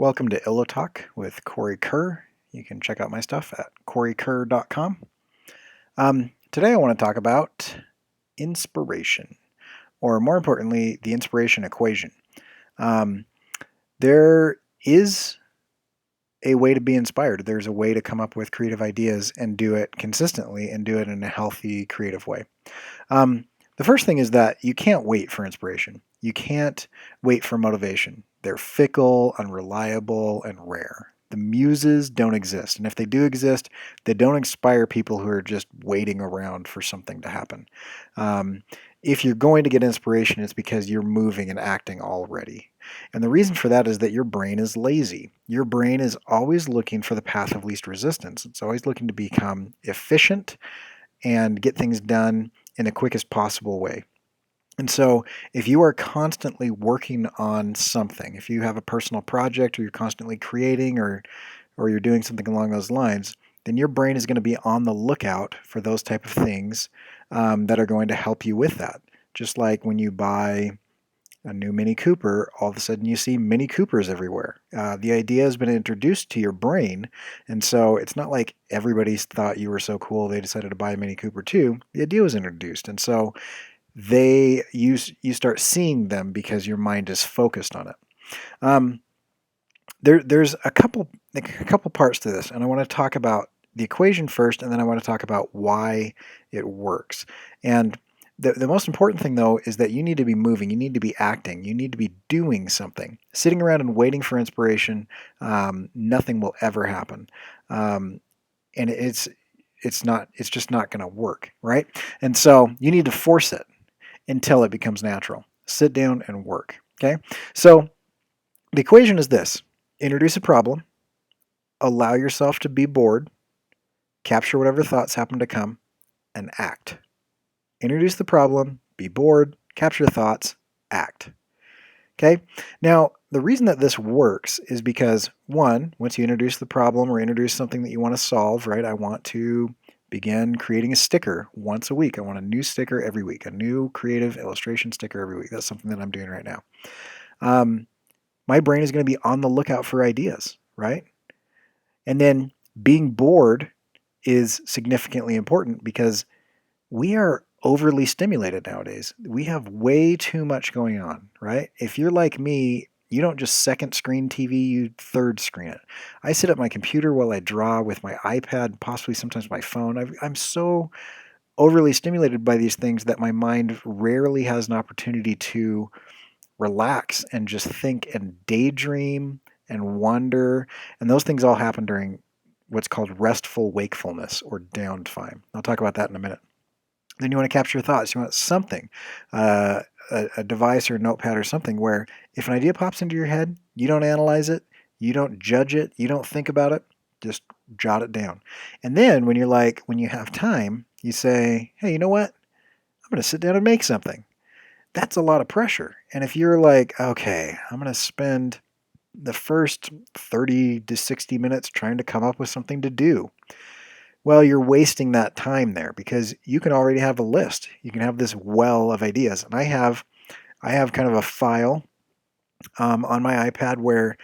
Welcome to ILLO Talk with Cory Kerr. You can check out my stuff at kuretake.com. Today I want to talk about inspiration, or more importantly, the inspiration equation. There is a way to be inspired. There's a way to come up with creative ideas and do it consistently and do it in a healthy, creative way. The first thing is that you can't wait for inspiration. You can't wait for motivation. They're fickle, unreliable, and rare. The muses don't exist. And if they do exist, they don't inspire people who are just waiting around for something to happen. If you're going to get inspiration, it's because you're moving and acting already. And the reason for that is that your brain is lazy. Your brain is always looking for the path of least resistance. It's always looking to become efficient and get things done in the quickest possible way. And so if you are constantly working on something, if you have a personal project or you're constantly creating or you're doing something along those lines, then your brain is going to be on the lookout for those type of things that are going to help you with that. Just like when you buy a new Mini Cooper, all of a sudden you see Mini Coopers everywhere. The idea has been introduced to your brain, and so it's not like everybody's thought you were so cool they decided to buy a Mini Cooper too. The idea was introduced, and so you start seeing them because your mind is focused on it. There's a couple parts to this, and I want to talk about the equation first, and then I want to talk about why it works. And the most important thing, though, is that you need to be moving. You need to be acting. You need to be doing something. Sitting around and waiting for inspiration, nothing will ever happen. And it's just not going to work, right? And so you need to force it until it becomes natural. Sit down and work, okay? So the equation is this. Introduce a problem. Allow yourself to be bored. Capture whatever thoughts happen to come, and act. Introduce the problem, be bored, capture the thoughts, act. Okay? Now, the reason that this works is because, one, once you introduce the problem or introduce something that you want to solve, right? I want to begin creating a sticker once a week. I want a new sticker every week, a new creative illustration sticker every week. That's something that I'm doing right now. My brain is going to be on the lookout for ideas, right? And then being bored is significantly important because we are overly stimulated nowadays. We have way too much going on, right? If you're like me, you don't just second screen TV, you third screen it. I sit at my computer while I draw with my iPad, possibly sometimes my phone. I'm so overly stimulated by these things that my mind rarely has an opportunity to relax and just think and daydream and wonder. And those things all happen during what's called restful wakefulness or downtime. I'll talk about that in a minute. Then you want to capture your thoughts. You want something, a device or a notepad or something where if an idea pops into your head, you don't analyze it, you don't judge it, you don't think about it, just jot it down. And then when you have time, you say, hey, you know what? I'm going to sit down and make something. That's a lot of pressure. And if you're like, okay, I'm going to spend the first 30 to 60 minutes trying to come up with something to do, well, you're wasting that time there because you can already have a list. You can have this well of ideas. And I have kind of a file on my iPad where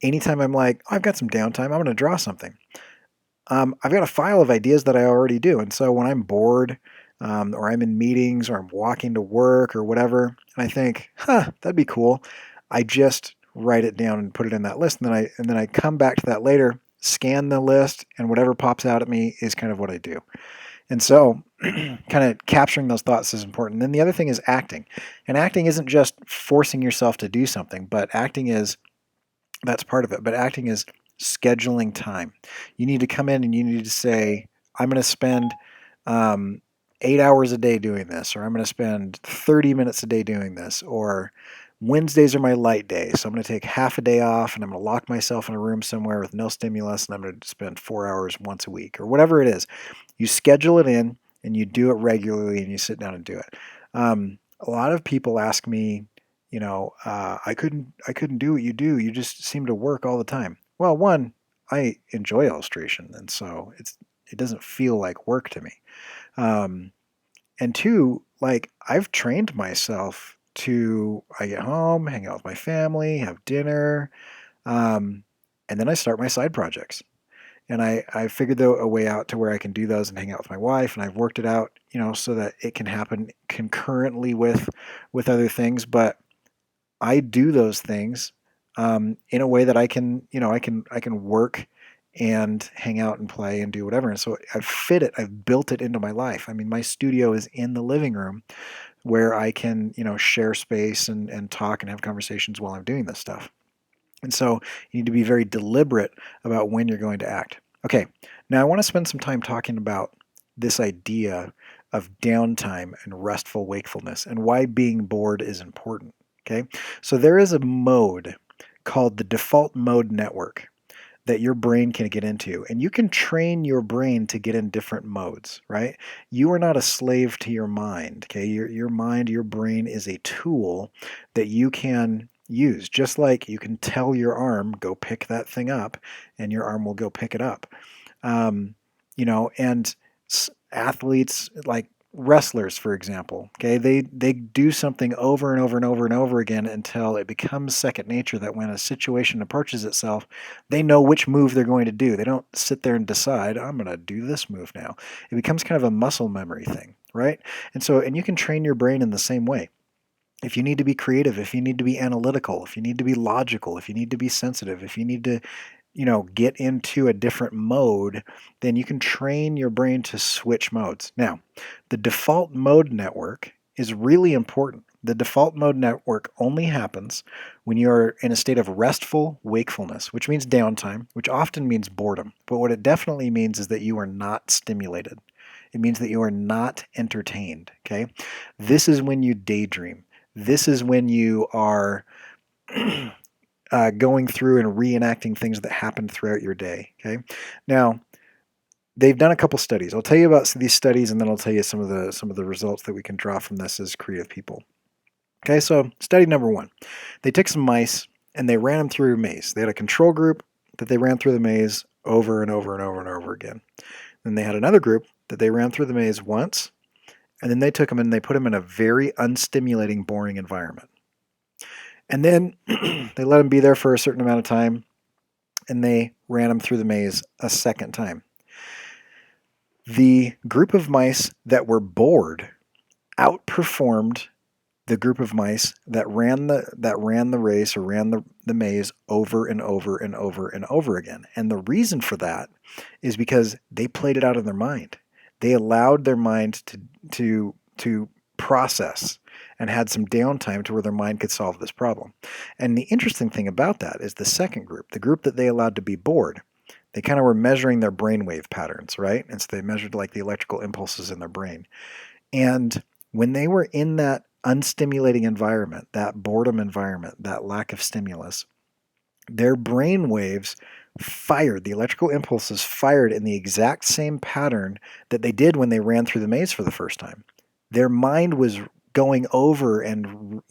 anytime I'm like, oh, I've got some downtime, I'm going to draw something. I've got a file of ideas that I already do. And so when I'm bored or I'm in meetings or I'm walking to work or whatever, and I think, that'd be cool, I just write it down and put it in that list. And then I come back to that later, scan the list, and whatever pops out at me is kind of what I do. And so kind of capturing those thoughts is important. And then the other thing is acting. And acting isn't just forcing yourself to do something, but that's part of it. But acting is scheduling time. You need to come in and you need to say, I'm going to spend 8 hours a day doing this, or I'm going to spend 30 minutes a day doing this, or Wednesdays are my light day, so I'm going to take half a day off and I'm going to lock myself in a room somewhere with no stimulus and I'm going to spend 4 hours once a week or whatever it is. You schedule it in and you do it regularly and you sit down and do it. A lot of people ask me, I couldn't do what you do. You just seem to work all the time. Well, one, I enjoy illustration, and so it doesn't feel like work to me. And two, like I've trained myself I get home, hang out with my family, have dinner, And then I start my side projects. And I figured a way out to where I can do those and hang out with my wife, and I've worked it out, so that it can happen concurrently with other things. But I do those things in a way that I can work and hang out and play and do whatever. And so I've built it into my life. I mean, my studio is in the living room where I can, share space and talk and have conversations while I'm doing this stuff. And so you need to be very deliberate about when you're going to act. Okay, now I want to spend some time talking about this idea of downtime and restful wakefulness and why being bored is important. Okay, so there is a mode called the default mode network that your brain can get into, and you can train your brain to get in different modes, right? You are not a slave to your mind. Okay, your mind, your brain is a tool that you can use, just like you can tell your arm, go pick that thing up, and your arm will go pick it up. And athletes, like wrestlers, for example, okay, they do something over and over and over and over again until it becomes second nature, that when a situation approaches itself, they know which move they're going to do. They don't sit there and decide, I'm going to do this move now. It becomes kind of a muscle memory thing, right? And you can train your brain in the same way. If you need to be creative, if you need to be analytical, if you need to be logical, if you need to be sensitive, if you need to get into a different mode, then you can train your brain to switch modes. Now, the default mode network is really important. The default mode network only happens when you're in a state of restful wakefulness, which means downtime, which often means boredom. But what it definitely means is that you are not stimulated. It means that you are not entertained, okay? This is when you daydream. This is when you are going through and reenacting things that happened throughout your day. Okay, now they've done a couple studies. I'll tell you about these studies, and then I'll tell you some of the results that we can draw from this as creative people. Okay, so study number one, they took some mice and they ran them through a maze. They had a control group that they ran through the maze over and over and over and over again. Then they had another group that they ran through the maze once, and then they took them and they put them in a very unstimulating, boring environment. And then they let them be there for a certain amount of time, and they ran them through the maze a second time. The group of mice that were bored outperformed the group of mice that ran the race or ran the maze over and over and over and over again. And the reason for that is because they played it out in their mind. They allowed their mind to process and had some downtime to where their mind could solve this problem. And the interesting thing about that is the second group, the group that they allowed to be bored, they kind of were measuring their brainwave patterns, right? And so they measured like the electrical impulses in their brain. And when they were in that unstimulating environment, that boredom environment, that lack of stimulus, their brain waves fired, the electrical impulses fired in the exact same pattern that they did when they ran through the maze for the first time. Their mind was going over and,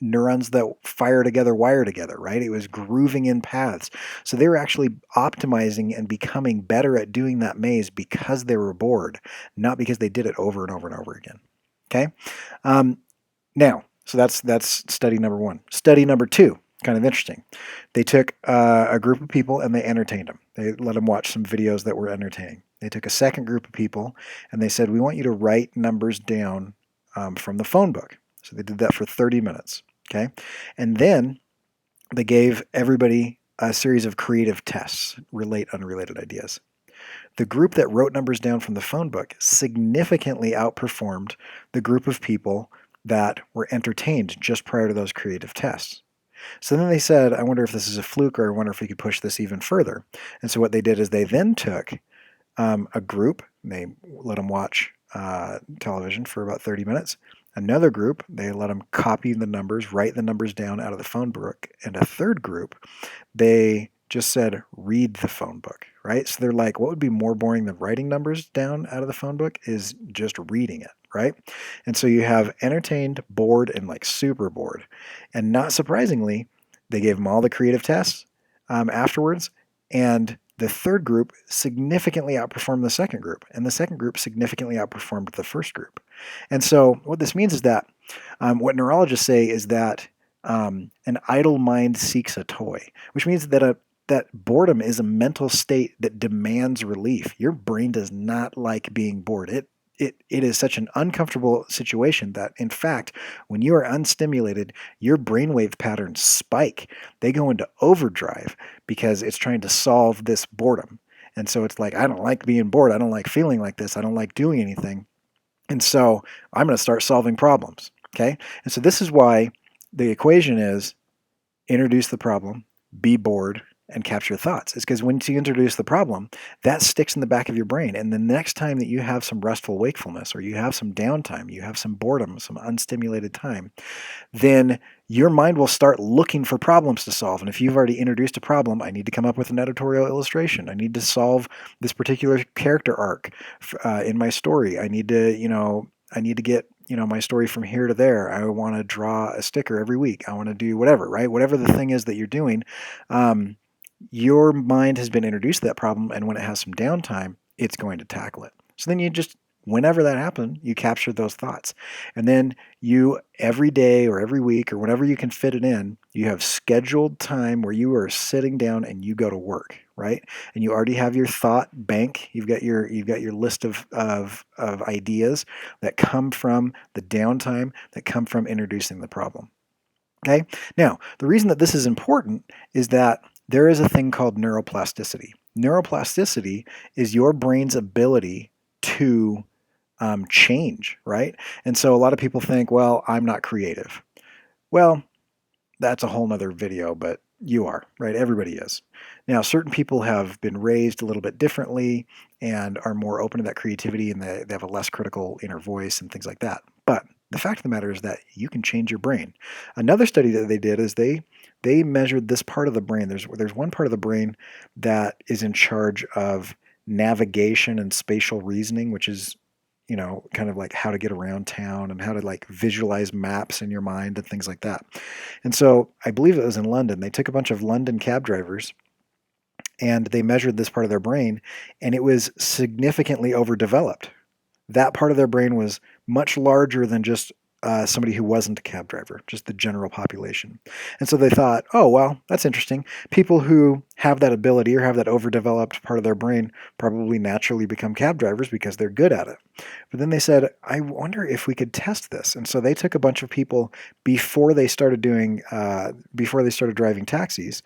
neurons that fire together wire together, right? It was grooving in paths. So they were actually optimizing and becoming better at doing that maze because they were bored, not because they did it over and over and over again. Okay? Now, so that's study number one. Study number two, kind of interesting. They took a group of people and they entertained them. They let them watch some videos that were entertaining. They took a second group of people and they said, we want you to write numbers down from the phone book. So they did that for 30 minutes. Okay. And then they gave everybody a series of creative tests, relate unrelated ideas. The group that wrote numbers down from the phone book significantly outperformed the group of people that were entertained just prior to those creative tests. So then they said, I wonder if this is a fluke, or I wonder if we could push this even further. And so what they did is they then took a group, they let them watch television for about 30 minutes. Another group, they let them copy the numbers, write the numbers down out of the phone book. And a third group, they just said, read the phone book, right? So they're like, what would be more boring than writing numbers down out of the phone book is just reading it, right? And so you have entertained, bored, and like super bored. And not surprisingly, they gave them all the creative tests afterwards. And the third group significantly outperformed the second group, and the second group significantly outperformed the first group. And so what this means is that what neurologists say is that An idle mind seeks a toy, which means that boredom is a mental state that demands relief. Your brain does not like being bored. It is such an uncomfortable situation that, in fact, when you are unstimulated, your brainwave patterns spike. They go into overdrive because it's trying to solve this boredom. And so it's like, I don't like being bored. I don't like feeling like this. I don't like doing anything. And so I'm going to start solving problems. Okay. And so this is why the equation is introduce the problem, be bored, and capture thoughts. It's because once you introduce the problem, that sticks in the back of your brain. And the next time that you have some restful wakefulness, or you have some downtime, you have some boredom, some unstimulated time, then your mind will start looking for problems to solve. And if you've already introduced a problem, I need to come up with an editorial illustration. I need to solve this particular character arc in my story. I need to, I need to get, my story from here to there. I want to draw a sticker every week. I want to do whatever, right? Whatever the thing is that you're doing, your mind has been introduced to that problem, and when it has some downtime, it's going to tackle it. So then you just, whenever that happens, you capture those thoughts. And then you, every day or every week or whenever you can fit it in, you have scheduled time where you are sitting down and you go to work, right? And you already have your thought bank. You've got your list of ideas that come from the downtime, that come from introducing the problem. Okay? Now, the reason that this is important is that there is a thing called neuroplasticity. Neuroplasticity is your brain's ability to change, right? And so a lot of people think, well, I'm not creative. Well, that's a whole nother video, but you are, right? Everybody is. Now, certain people have been raised a little bit differently and are more open to that creativity, and they have a less critical inner voice and things like that. But the fact of the matter is that you can change your brain. Another study that they did is they measured this part of the brain. There's one part of the brain that is in charge of navigation and spatial reasoning, which is kind of like how to get around town and how to like visualize maps in your mind and things like that. And so I believe it was in London. They took a bunch of London cab drivers and they measured this part of their brain, and it was significantly overdeveloped. That part of their brain was much larger than just somebody who wasn't a cab driver, just the general population. And so they thought, oh, well, that's interesting. People who have that ability or have that overdeveloped part of their brain probably naturally become cab drivers because they're good at it. But then they said, I wonder if we could test this. And so they took a bunch of people before they started driving taxis,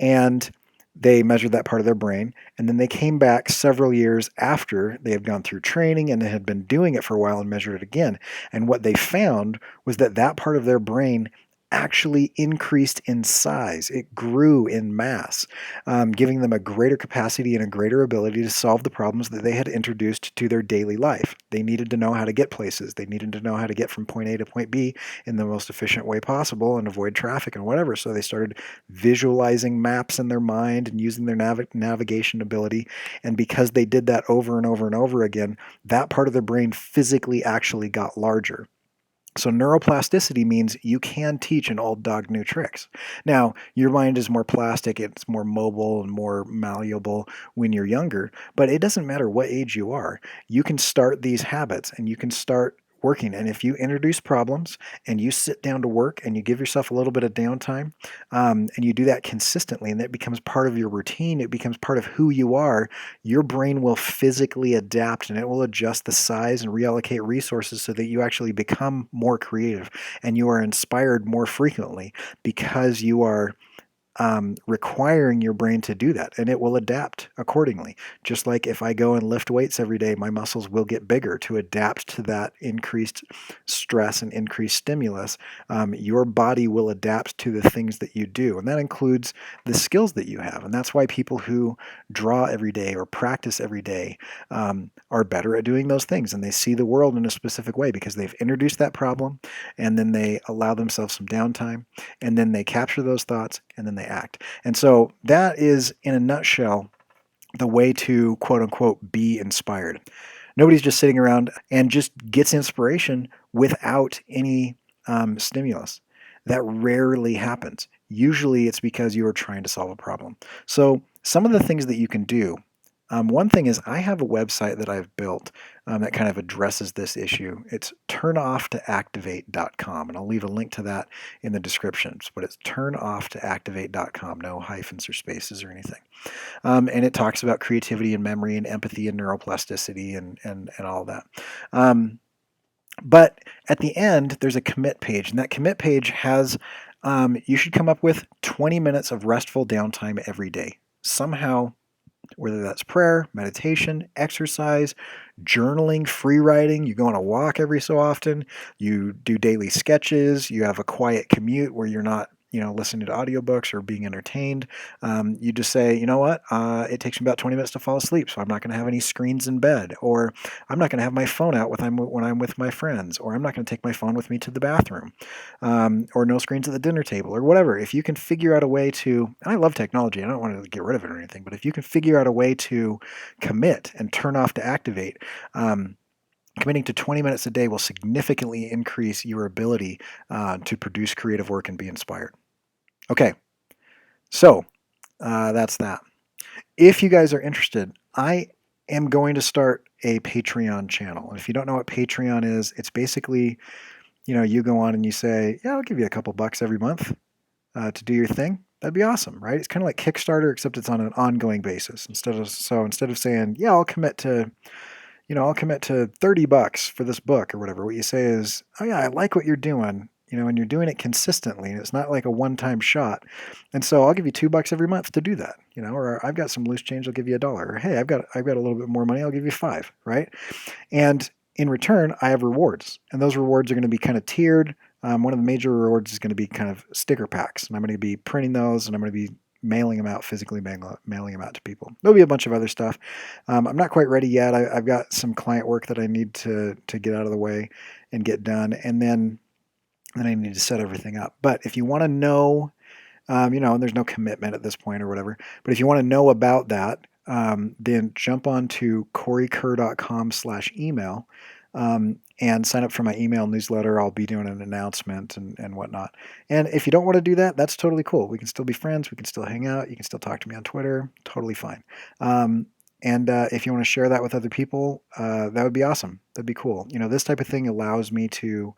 and they measured that part of their brain, and then they came back several years after they had gone through training and they had been doing it for a while and measured it again. And what they found was that that part of their brain actually increased in size. It grew in mass, giving them a greater capacity and a greater ability to solve the problems that they had introduced to their daily life. They needed to know how to get places. They needed to know how to get from point A to point B in the most efficient way possible and avoid traffic and whatever. So they started visualizing maps in their mind and using their navigation ability. And because they did that over and over and over again, that part of their brain physically actually got larger. So neuroplasticity means you can teach an old dog new tricks. Now, your mind is more plastic, it's more mobile and more malleable when you're younger, but it doesn't matter what age you are. You can start these habits and you can start working. And if you introduce problems and you sit down to work and you give yourself a little bit of downtime, and you do that consistently, and that becomes part of your routine, it becomes part of who you are, your brain will physically adapt and it will adjust the size and reallocate resources so that you actually become more creative and you are inspired more frequently because you are requiring your brain to do that, and it will adapt accordingly. Just like if I go and lift weights every day, my muscles will get bigger to adapt to that increased stress and increased stimulus. Your body will adapt to the things that you do, and that includes the skills that you have. And that's why people who draw every day or practice every day are better at doing those things, and they see the world in a specific way because they've introduced that problem, and then they allow themselves some downtime, and then they capture those thoughts, and then they act. And so that is, in a nutshell, the way to quote unquote be inspired. Nobody's just sitting around and just gets inspiration without any stimulus. That rarely happens. Usually it's because you are trying to solve a problem. So some of the things that you can do One thing is I have a website that I've built that kind of addresses this issue. It's turnofftoactivate.com, and I'll leave a link to that in the descriptions, but it's turnofftoactivate.com, no hyphens or spaces or anything. And it talks about creativity and memory and empathy and neuroplasticity and all that. But at the end, there's a commit page, and that commit page has you should come up with 20 minutes of restful downtime every day. Somehow, whether that's prayer, meditation, exercise, journaling, free writing, you go on a walk every so often, you do daily sketches, you have a quiet commute where you're not, listening to audiobooks or being entertained. You just say, you know what, it takes me about 20 minutes to fall asleep, so I'm not going to have any screens in bed, or I'm not going to have my phone out when I'm with my friends, or I'm not going to take my phone with me to the bathroom, or no screens at the dinner table, or whatever. If you can figure out a way to, and I love technology, I don't want to get rid of it or anything, but if you can figure out a way to commit and turn off to activate, committing to 20 minutes a day will significantly increase your ability to produce creative work and be inspired. Okay, so that's that. If you guys are interested, I am going to start a Patreon channel. And if you don't know what Patreon is, it's basically, you go on and you say, yeah, I'll give you a couple bucks every month to do your thing. That'd be awesome, right? It's kind of like Kickstarter, except it's on an ongoing basis. Instead of saying, yeah, I'll commit to 30 bucks for this book or whatever. What you say is, oh yeah, I like what you're doing, and you're doing it consistently, and it's not like a one-time shot. And so I'll give you $2 every month to do that, or I've got some loose change, I'll give you $1. Or hey, I've got a little bit more money, I'll give you 5, right? And in return, I have rewards, and those rewards are going to be kind of tiered. One of the major rewards is going to be kind of sticker packs, and I'm going to be printing those, and I'm going to be mailing them out, physically mailing them out to people. There'll be a bunch of other stuff. I'm not quite ready yet. I've got some client work that I need to get out of the way and get done, and then I need to set everything up. But if you want to know, and there's no commitment at this point or whatever, but if you want to know about that, then jump on to corykerr.com/email and sign up for my email newsletter. I'll be doing an announcement and whatnot. And if you don't want to do that, that's totally cool. We can still be friends. We can still hang out. You can still talk to me on Twitter. Totally fine. And if you want to share that with other people, that would be awesome. That'd be cool. This type of thing allows me to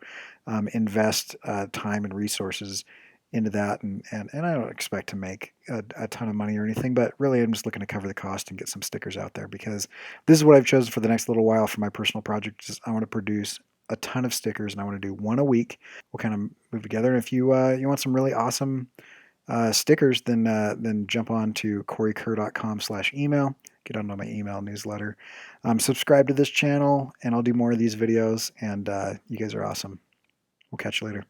invest time and resources into that, and I don't expect to make a ton of money or anything, but really I'm just looking to cover the cost and get some stickers out there, because this is what I've chosen for the next little while for my personal project. Is I want to produce a ton of stickers, and I want to do one a week. We'll kind of move together, and if you want some really awesome stickers, then jump on to corykerr.com/email. Get onto my email newsletter. Subscribe to this channel, and I'll do more of these videos, and you guys are awesome. We'll catch you later.